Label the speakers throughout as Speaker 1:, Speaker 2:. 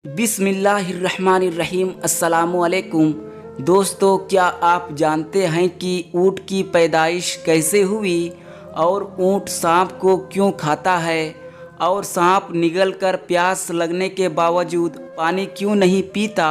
Speaker 1: बिस्मिल्लाहिर्रहमानिर्रहीम। अस्सलामुअलैकुम दोस्तों, क्या आप जानते हैं कि ऊँट की पैदाइश कैसे हुई और ऊँट सांप को क्यों खाता है और सांप निगल कर प्यास लगने के बावजूद पानी क्यों नहीं पीता।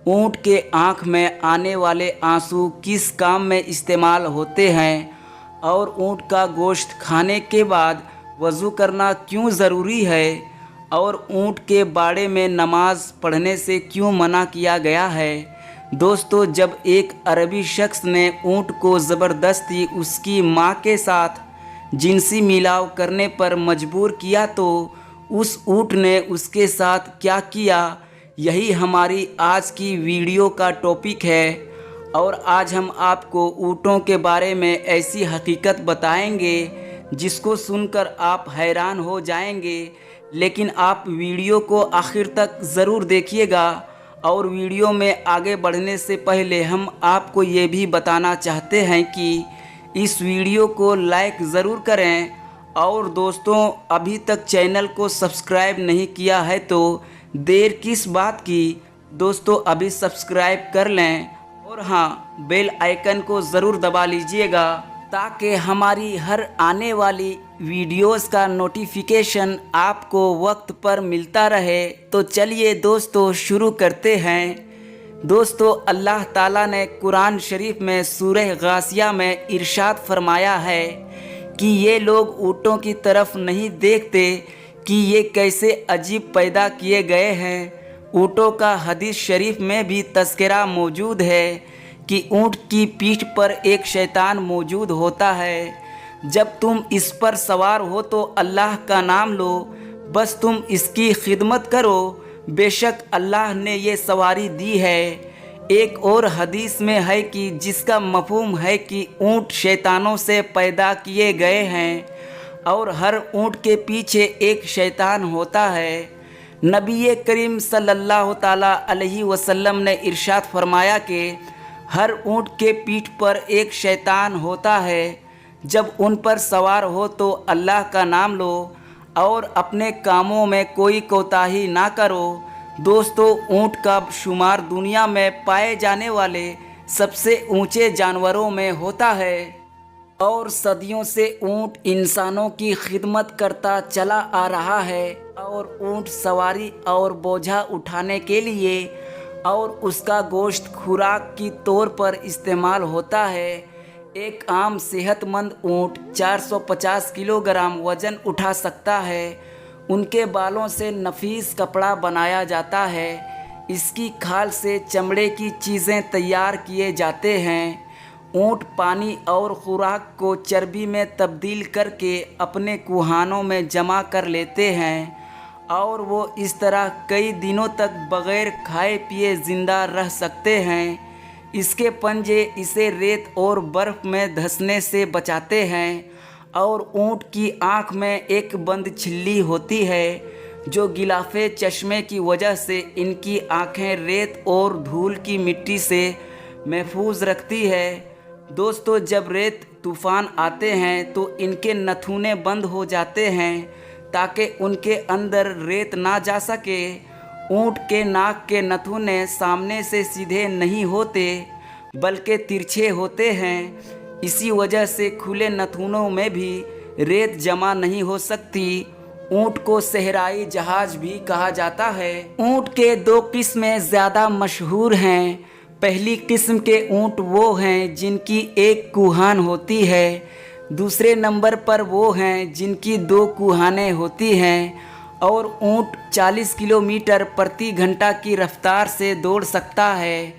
Speaker 1: ऊँट के आँख में आने वाले आंसू किस काम में इस्तेमाल होते हैं और ऊँट का गोश्त खाने के बाद वज़ू करना क्यों ज़रूरी है और ऊँट के बाड़े में नमाज पढ़ने से क्यों मना किया गया है। दोस्तों, जब एक अरबी शख्स ने ऊँट को ज़बरदस्ती उसकी माँ के साथ जिनसी मिलाव करने पर मजबूर किया तो उस ऊँट ने उसके साथ क्या किया, यही हमारी आज की वीडियो का टॉपिक है। और आज हम आपको ऊँटों के बारे में ऐसी हकीकत बताएंगे जिसको सुनकर आप हैरान हो जाएंगे, लेकिन आप वीडियो को आखिर तक ज़रूर देखिएगा। और वीडियो में आगे बढ़ने से पहले हम आपको ये भी बताना चाहते हैं कि इस वीडियो को लाइक ज़रूर करें और दोस्तों, अभी तक चैनल को सब्सक्राइब नहीं किया है तो देर किस बात की। दोस्तों, अभी सब्सक्राइब कर लें और हाँ, बेल आइकन को ज़रूर दबा लीजिएगा ताकि हमारी हर आने वाली वीडियोस का नोटिफिकेशन आपको वक्त पर मिलता रहे। तो चलिए दोस्तों, शुरू करते हैं। दोस्तों, अल्लाह ताला ने कुरान शरीफ में सूरह गासिया में इरशाद फरमाया है कि ये लोग ऊँटों की तरफ नहीं देखते कि ये कैसे अजीब पैदा किए गए हैं। ऊँटों का हदीस शरीफ में भी तज़किरा मौजूद है कि ऊँट की पीठ पर एक शैतान मौजूद होता है। जब तुम इस पर सवार हो तो अल्लाह का नाम लो, बस तुम इसकी खिदमत करो, बेशक अल्लाह ने ये सवारी दी है। एक और हदीस में है कि जिसका मफ़हूम है कि ऊँट शैतानों से पैदा किए गए हैं और हर ऊँट के पीछे एक शैतान होता है। नबी करीम सल्लल्लाहु ताला अलैहि वसल्लम ने इरशाद फरमाया कि हर ऊँट के पीठ पर एक शैतान होता है। जब उन पर सवार हो तो अल्लाह का नाम लो और अपने कामों में कोई कोताही ना करो। दोस्तों, ऊँट का शुमार दुनिया में पाए जाने वाले सबसे ऊंचे जानवरों में होता है और सदियों से ऊँट इंसानों की खिदमत करता चला आ रहा है और ऊँट सवारी और बोझा उठाने के लिए और उसका गोश्त खुराक की तौर पर इस्तेमाल होता है। एक आम सेहतमंद ऊँट 450 किलोग्राम वज़न उठा सकता है। उनके बालों से नफीस कपड़ा बनाया जाता है। इसकी खाल से चमड़े की चीज़ें तैयार किए जाते हैं। ऊँट पानी और खुराक को चर्बी में तब्दील करके अपने कुहानों में जमा कर लेते हैं और वो इस तरह कई दिनों तक बग़ैर खाए पिए ज़िंदा रह सकते हैं। इसके पंजे इसे रेत और बर्फ़ में धंसने से बचाते हैं और ऊँट की आँख में एक बंद झिल्ली होती है जो गिलाफे चश्मे की वजह से इनकी आँखें रेत और धूल की मिट्टी से महफूज रखती है। दोस्तों, जब रेत तूफ़ान आते हैं तो इनके नथुने बंद हो जाते हैं ताकि उनके अंदर रेत ना जा सके। ऊँट के नाक के नथुने सामने से सीधे नहीं होते बल्कि तिरछे होते हैं। इसी वजह से खुले नथुनों में भी रेत जमा नहीं हो सकती। ऊँट को सहराई जहाज भी कहा जाता है। ऊँट के दो किस्में ज़्यादा मशहूर हैं। पहली किस्म के ऊँट वो हैं जिनकी एक कुहान होती है। दूसरे नंबर पर वो हैं जिनकी दो कुहानें होती हैं और ऊँट 40 किलोमीटर प्रति घंटा की रफ्तार से दौड़ सकता है।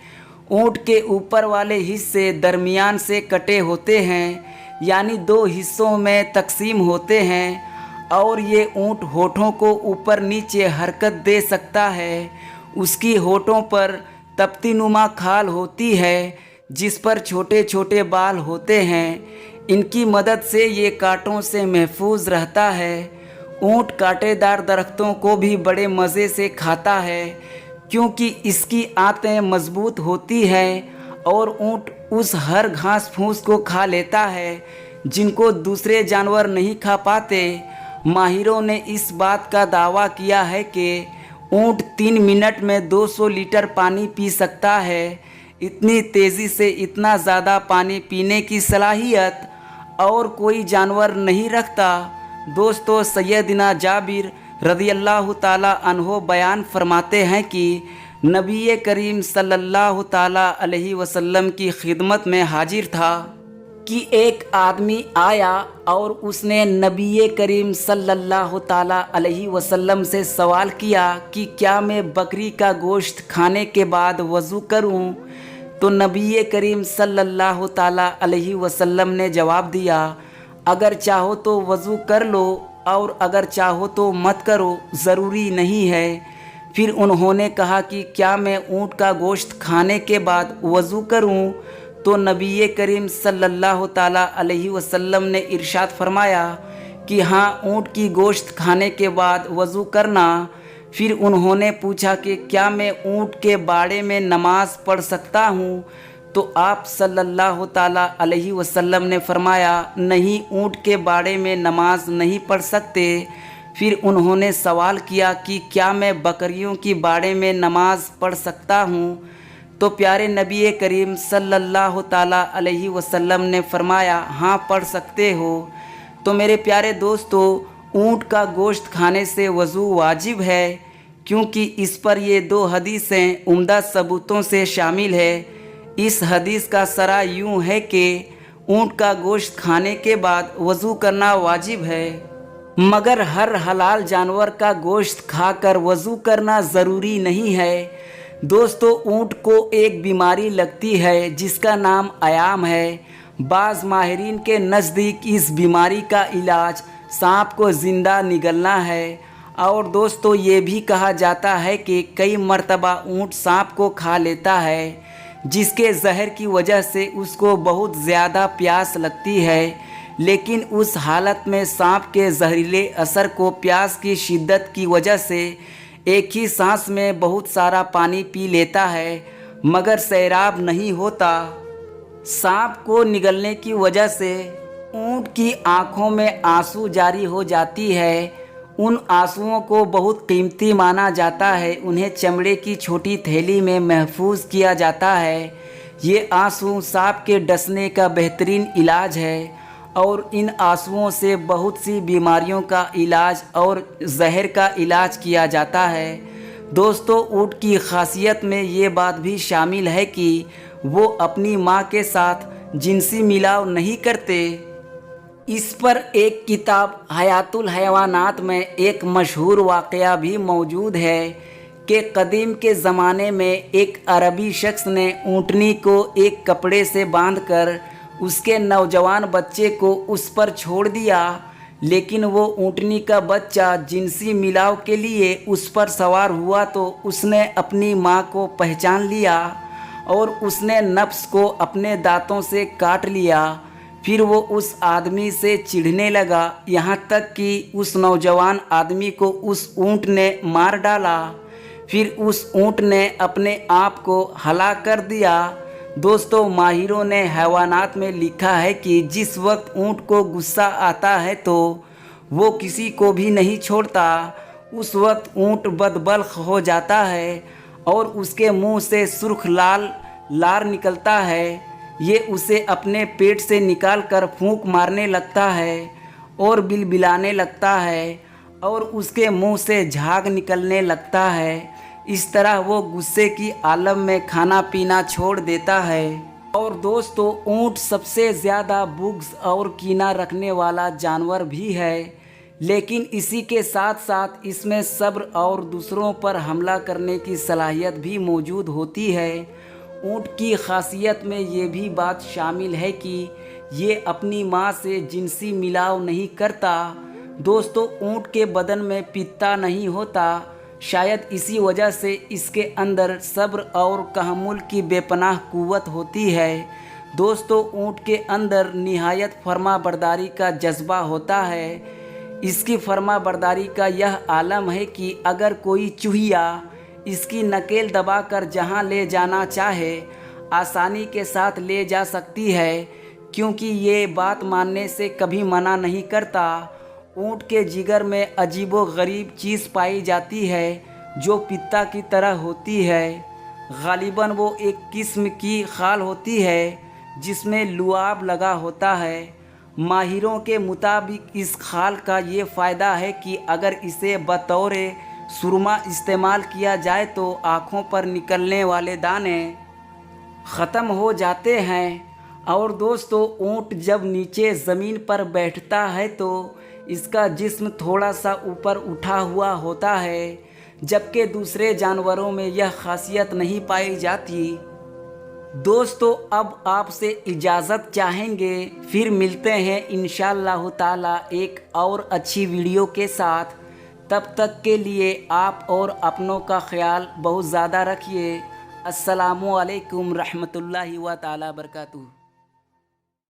Speaker 1: ऊँट के ऊपर वाले हिस्से दरमियान से कटे होते हैं, यानी दो हिस्सों में तकसीम होते हैं और ये ऊँट होठों को ऊपर नीचे हरकत दे सकता है। उसकी होठों पर तप्ती नुमा खाल होती है जिस पर छोटे छोटे बाल होते हैं। इनकी मदद से ये कांटों से महफूज रहता है। ऊँट कांटेदार दरख्तों को भी बड़े मज़े से खाता है क्योंकि इसकी आंतें मजबूत होती हैं और ऊँट उस हर घास फूस को खा लेता है जिनको दूसरे जानवर नहीं खा पाते। माहिरों ने इस बात का दावा किया है कि ऊँट 3 मिनट में 200 लीटर पानी पी सकता है। इतनी तेज़ी से इतना ज़्यादा पानी पीने की सलाहियत और कोई जानवर नहीं रखता। दोस्तों, सैयदना जाबिर रज़ियल्लाहु ताला अन्हो बयान फरमाते हैं कि नबी करीम सल्लल्लाहु ताला अलैहि वसल्लम की खिदमत में हाजिर था कि एक आदमी आया और उसने नबी करीम सल्लल्लाहु ताला अलैहि वसल्लम से सवाल किया कि क्या मैं बकरी का गोश्त खाने के बाद वज़ू करूं? तो नबी करीम सल्लल्लाहु ताला अलैहि वसल्लम ने जवाब दिया, अगर चाहो तो वज़ू कर लो और अगर चाहो तो मत करो, ज़रूरी नहीं है। फिर उन्होंने कहा कि क्या मैं ऊँट का गोश्त खाने के बाद वज़ू करूं? तो नबी करीम सल्लल्लाहु ताला अलैहि वसल्लम ने इरशाद फरमाया कि हाँ, ऊँट की गोश्त खाने के बाद वज़ू करना। फिर उन्होंने पूछा कि क्या मैं ऊँट के बाड़े में नमाज पढ़ सकता हूँ? तो आप सल्लल्लाहु ताला अलैहि वसल्लम ने फरमाया, नहीं, ऊँट के बाड़े में नमाज नहीं पढ़ सकते। फिर उन्होंने सवाल किया कि क्या मैं बकरियों की बाड़े में नमाज पढ़ सकता हूँ? तो प्यारे नबी करीम सल्लल्लाहु ताला अलैहि वसल्लम ने फरमाया, हाँ, पढ़ सकते हो। तो मेरे प्यारे दोस्तों, ऊँट का गोश्त खाने से वज़ू वाजिब है, क्योंकि इस पर ये 2 हदीसें उम्दा सबूतों से शामिल है। इस हदीस का सरा यूँ है कि ऊँट का गोश्त खाने के बाद वज़ू करना वाजिब है, मगर हर हलाल जानवर का गोश्त खाकर वज़ू करना ज़रूरी नहीं है। दोस्तों, ऊँट को एक बीमारी लगती है जिसका नाम अयाम है। बाज़ माहिरीन के नज़दीक इस बीमारी का इलाज सांप को ज़िंदा निगलना है। और दोस्तों, ये भी कहा जाता है कि कई मर्तबा ऊँट सांप को खा लेता है, जिसके जहर की वजह से उसको बहुत ज़्यादा प्यास लगती है, लेकिन उस हालत में सांप के जहरीले असर को प्यास की शिद्दत की वजह से एक ही सांस में बहुत सारा पानी पी लेता है, मगर सैराब नहीं होता। सांप को निगलने की वजह से ऊँट की आँखों में आंसू जारी हो जाती है। उन आंसुओं को बहुत कीमती माना जाता है। उन्हें चमड़े की छोटी थैली में महफूज किया जाता है। ये आंसू सांप के डसने का बेहतरीन इलाज है और इन आंसुओं से बहुत सी बीमारियों का इलाज और जहर का इलाज किया जाता है। दोस्तों, ऊँट की खासियत में ये बात भी शामिल है कि वो अपनी माँ के साथ जिनसी मिलाव नहीं करते। इस पर एक किताब हयातुल हैवानात में एक मशहूर वाक़या भी मौजूद है कि कदीम के ज़माने में एक अरबी शख्स ने ऊँटनी को एक कपड़े से बांधकर उसके नौजवान बच्चे को उस पर छोड़ दिया, लेकिन वो ऊँटनी का बच्चा जिनसी मिलाव के लिए उस पर सवार हुआ तो उसने अपनी माँ को पहचान लिया और उसने नफ्स को अपने दांतों से काट लिया। फिर वो उस आदमी से चिढ़ने लगा, यहाँ तक कि उस नौजवान आदमी को उस ऊँट ने मार डाला। फिर उस ऊँट ने अपने आप को हलाक कर दिया। दोस्तों, माहिरों ने हैवानात में लिखा है कि जिस वक्त ऊँट को गुस्सा आता है तो वो किसी को भी नहीं छोड़ता। उस वक्त ऊँट बदबल्ख हो जाता है और उसके मुंह से सुर्ख लाल लार निकलता है। ये उसे अपने पेट से निकालकर फूंक मारने लगता है और बिलबिलाने लगता है और उसके मुंह से झाग निकलने लगता है। इस तरह वो गुस्से की आलम में खाना पीना छोड़ देता है। और दोस्तों, ऊँट सबसे ज़्यादा बुग़्ज़ और कीना रखने वाला जानवर भी है, लेकिन इसी के साथ साथ इसमें सब्र और दूसरों पर हमला करने की सलाहियत भी मौजूद होती है। ऊँट की खासियत में ये भी बात शामिल है कि ये अपनी माँ से जिनसी मिलाव नहीं करता। दोस्तों, ऊँट के बदन में पित्ता नहीं होता। शायद इसी वजह से इसके अंदर सब्र और तहम्मुल की बेपनाह कुव्वत होती है। दोस्तों, ऊँट के अंदर निहायत फर्माबरदारी का जज्बा होता है। इसकी फर्माबरदारी का यह आलम है कि अगर कोई चूहिया इसकी नकेल दबाकर जहां ले जाना चाहे आसानी के साथ ले जा सकती है, क्योंकि ये बात मानने से कभी मना नहीं करता। ऊँट के जिगर में अजीबो गरीब चीज़ पाई जाती है, जो पित्ता की तरह होती है। गालिबन वो एक किस्म की खाल होती है जिसमें लुआब लगा होता है। माहिरों के मुताबिक इस खाल का ये फ़ायदा है कि अगर इसे बतौर सुरमा इस्तेमाल किया जाए तो आँखों पर निकलने वाले दाने ख़त्म हो जाते हैं। और दोस्तों, ऊँट जब नीचे ज़मीन पर बैठता है तो इसका जिस्म थोड़ा सा ऊपर उठा हुआ होता है, जबकि दूसरे जानवरों में यह खासियत नहीं पाई जाती। दोस्तों, अब आपसे इजाज़त चाहेंगे, फिर मिलते हैं इंशाअल्लाह ताला एक और अच्छी वीडियो के साथ। तब तक के लिए आप और अपनों का ख्याल बहुत ज़्यादा रखिए। अस्सलामु अलैकुम रहमतुल्लाहि व ताला बरकातुहू।